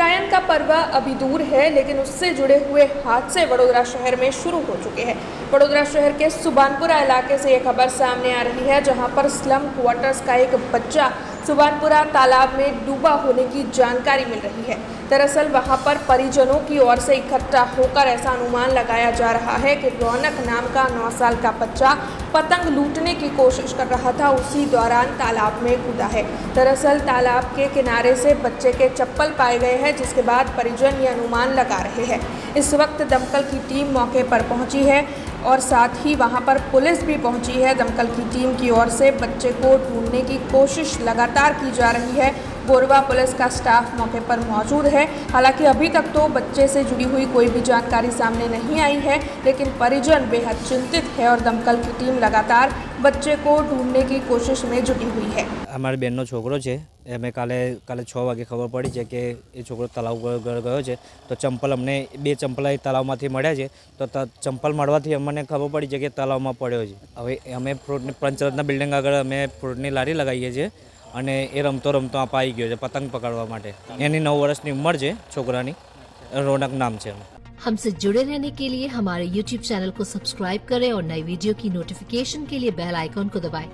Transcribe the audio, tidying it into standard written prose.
उत्तरायण का पर्व अभी दूर है, लेकिन उससे जुड़े हुए हादसे वडोदरा शहर में शुरू हो चुके हैं। वडोदरा शहर के सुबानपुरा इलाके से एक खबर सामने आ रही है, जहां पर स्लम क्वार्टर्स का एक बच्चा सुबानपुरा तालाब में डूबा होने की जानकारी मिल रही है। दरअसल वहां पर परिजनों की ओर से इकट्ठा होकर ऐसा अनुमान लगाया जा रहा है कि रौनक नाम का 9 साल का बच्चा पतंग लूटने की कोशिश कर रहा था, उसी दौरान तालाब में कूदा है। दरअसल तालाब के किनारे से बच्चे के चप्पल पाए गए हैं, जिसके बाद परिजन ये अनुमान लगा रहे हैं। इस वक्त दमकल की टीम मौके पर पहुंची है और साथ ही वहां पर पुलिस भी पहुंची है। दमकल की टीम की ओर से बच्चे को ढूंढने की कोशिश लगातार की जा रही है। बोरवा पुलिस का स्टाफ मौके पर मौजूद है। हालांकि अभी तक तो बच्चे से जुड़ी हुई कोई भी जानकारी सामने नहीं आई है, लेकिन परिजन बेहद चिंतित है और दमकल की टीम लगातार बच्चे को ढूंढने की कोशिश में जुटी हुई है। અમારી બેનનો છોકરો છે, અમે કાલે 6 વાગે ખબર પડી છે કે એ છોકરો તલાવ ગયો છે, તો ચંપલ અમને 2 ચંપલ એ તલાવમાંથી મળ્યા છે, તો ચંપલ મળવાથી અમને ખબર પડી છે કે તલાવમાં પડ્યો છે। હવે અમે ફ્રૂટની પંચરત્ન બિલ્ડિંગ આગળ અમે ફ્રૂટની લારી લગાવીએ છીએ અને એ રમતો આ પાઈ ગયો છે પતંગ પકડવા માટે। એની 9 વર્ષની ઉંમર છે છોકરાની, रौनक नाम છે। हमसे जुड़े रहने के लिए हमारे YouTube चैनल को सब्सक्राइब करें और नई वीडियो की नोटिफिकेशन के लिए बेल आइकॉन को दबाएं।